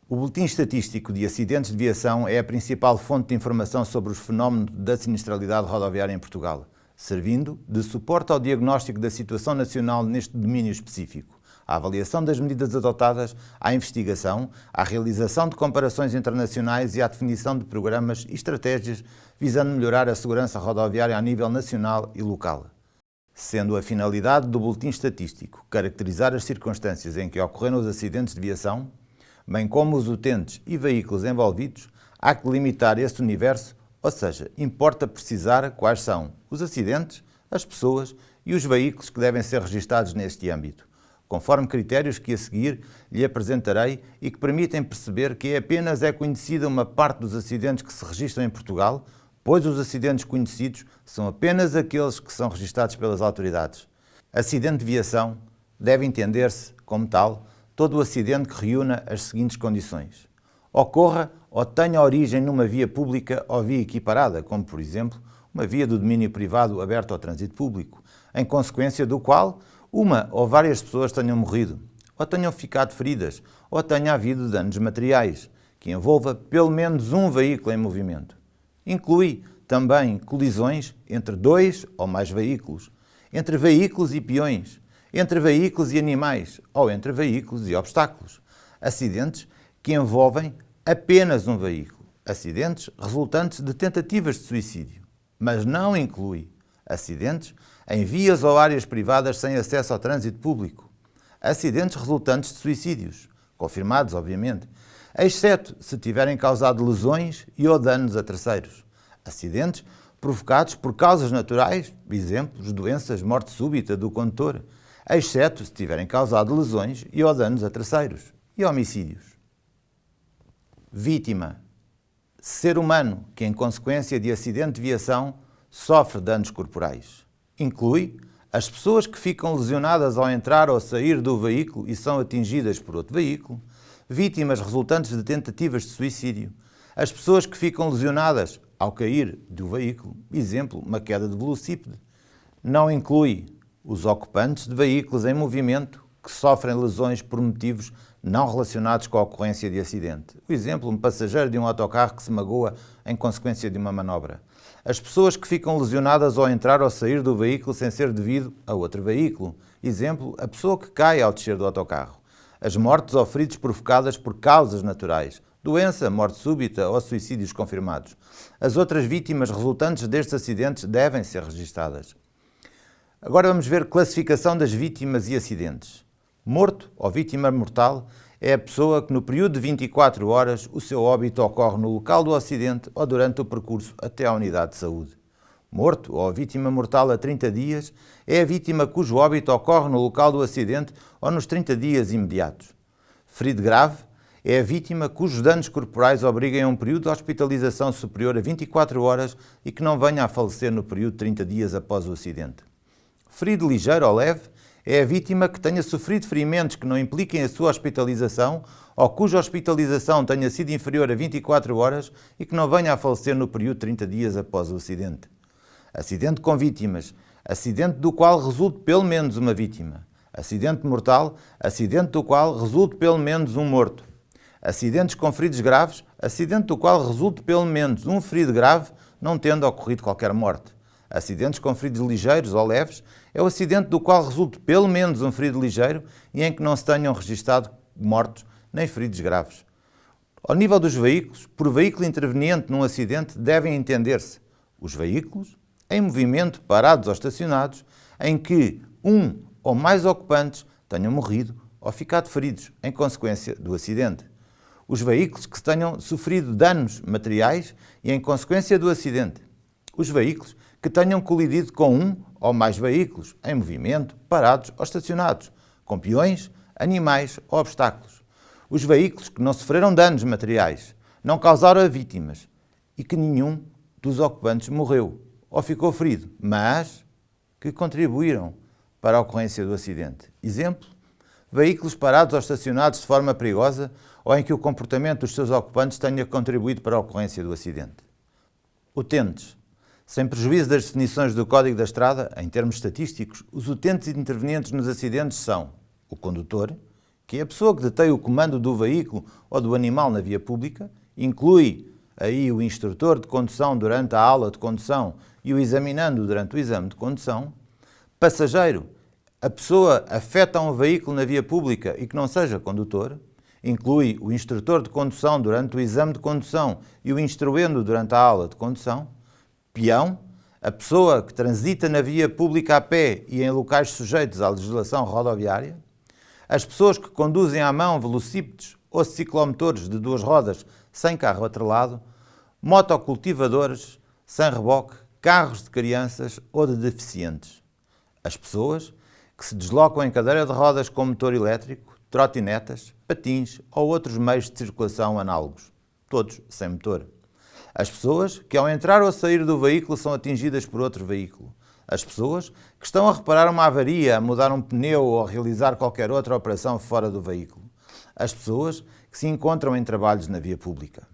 O Boletim Estatístico de Acidentes de Viação é a principal fonte de informação sobre os fenómenos da sinistralidade rodoviária em Portugal, servindo de suporte ao diagnóstico da situação nacional neste domínio específico, à avaliação das medidas adotadas, à investigação, à realização de comparações internacionais e à definição de programas e estratégias visando melhorar a segurança rodoviária a nível nacional e local. Sendo a finalidade do Boletim Estatístico caracterizar as circunstâncias em que ocorreram os acidentes de viação, bem como os utentes e veículos envolvidos, há que delimitar esse universo, ou seja, importa precisar quais são os acidentes, as pessoas e os veículos que devem ser registados neste âmbito, conforme critérios que a seguir lhe apresentarei e que permitem perceber que apenas é conhecida uma parte dos acidentes que se registram em Portugal, pois os acidentes conhecidos são apenas aqueles que são registados pelas autoridades. Acidente de viação deve entender-se, como tal, todo o acidente que reúna as seguintes condições: ocorra ou tenha origem numa via pública ou via equiparada, como, por exemplo, uma via do domínio privado aberta ao trânsito público, em consequência do qual uma ou várias pessoas tenham morrido, ou tenham ficado feridas, ou tenha havido danos materiais, que envolva pelo menos um veículo em movimento. Inclui também colisões entre dois ou mais veículos, entre veículos e peões, entre veículos e animais ou entre veículos e obstáculos. Acidentes que envolvem apenas um veículo. Acidentes resultantes de tentativas de suicídio. Mas não inclui acidentes em vias ou áreas privadas sem acesso ao trânsito público. Acidentes resultantes de suicídios, confirmados, obviamente, exceto se tiverem causado lesões e ou danos a terceiros. Acidentes provocados por causas naturais, exemplos, doenças, morte súbita do condutor, exceto se tiverem causado lesões e ou danos a terceiros, e homicídios. Vítima: ser humano que, em consequência de acidente de viação, sofre danos corporais. Inclui as pessoas que ficam lesionadas ao entrar ou sair do veículo e são atingidas por outro veículo, vítimas resultantes de tentativas de suicídio, as pessoas que ficam lesionadas ao cair do veículo, exemplo, uma queda de velocípede. Não inclui os ocupantes de veículos em movimento que sofrem lesões por motivos não relacionados com a ocorrência de acidente. Por exemplo, um passageiro de um autocarro que se magoa em consequência de uma manobra. As pessoas que ficam lesionadas ao entrar ou sair do veículo sem ser devido a outro veículo. Exemplo, a pessoa que cai ao descer do autocarro. As mortes ou feridos provocadas por causas naturais. Doença, morte súbita ou suicídios confirmados. As outras vítimas resultantes destes acidentes devem ser registadas. Agora vamos ver classificação das vítimas e acidentes. Morto ou vítima mortal é a pessoa que no período de 24 horas o seu óbito ocorre no local do acidente ou durante o percurso até à unidade de saúde. Morto ou vítima mortal a 30 dias é a vítima cujo óbito ocorre no local do acidente ou nos 30 dias imediatos. Ferido grave é a vítima cujos danos corporais obriguem a um período de hospitalização superior a 24 horas e que não venha a falecer no período de 30 dias após o acidente. Ferido ligeiro ou leve é a vítima que tenha sofrido ferimentos que não impliquem a sua hospitalização ou cuja hospitalização tenha sido inferior a 24 horas e que não venha a falecer no período de 30 dias após o acidente. Acidente com vítimas, acidente do qual resulte pelo menos uma vítima. Acidente mortal, acidente do qual resulte pelo menos um morto. Acidentes com feridos graves, acidente do qual resulte pelo menos um ferido grave, não tendo ocorrido qualquer morte. Acidentes com feridos ligeiros ou leves é o acidente do qual resulte pelo menos um ferido ligeiro e em que não se tenham registado mortos nem feridos graves. Ao nível dos veículos, por veículo interveniente num acidente devem entender-se os veículos em movimento, parados ou estacionados, em que um ou mais ocupantes tenham morrido ou ficado feridos em consequência do acidente. Os veículos que tenham sofrido danos materiais e em consequência do acidente. Os veículos que tenham colidido com um ou mais veículos em movimento, parados ou estacionados, com peões, animais ou obstáculos. Os veículos que não sofreram danos materiais, não causaram vítimas e que nenhum dos ocupantes morreu ou ficou ferido, mas que contribuíram para a ocorrência do acidente. Exemplo, veículos parados ou estacionados de forma perigosa ou em que o comportamento dos seus ocupantes tenha contribuído para a ocorrência do acidente. Utentes Sem prejuízo das definições do Código da Estrada, em termos estatísticos, os utentes e intervenientes nos acidentes são o condutor, que é a pessoa que detém o comando do veículo ou do animal na via pública, inclui aí o instrutor de condução durante a aula de condução e o examinando durante o exame de condução. Passageiro, a pessoa afeta um veículo na via pública e que não seja condutor, inclui o instrutor de condução durante o exame de condução e o instruendo durante a aula de condução. Peão, a pessoa que transita na via pública a pé e em locais sujeitos à legislação rodoviária. As pessoas que conduzem à mão velocípedes ou ciclomotores de duas rodas sem carro atrelado. Motocultivadores sem reboque, carros de crianças ou de deficientes. As pessoas que se deslocam em cadeira de rodas com motor elétrico, trotinetas, patins ou outros meios de circulação análogos, todos sem motor. As pessoas que ao entrar ou sair do veículo são atingidas por outro veículo. As pessoas que estão a reparar uma avaria, a mudar um pneu ou a realizar qualquer outra operação fora do veículo. As pessoas que se encontram em trabalhos na via pública.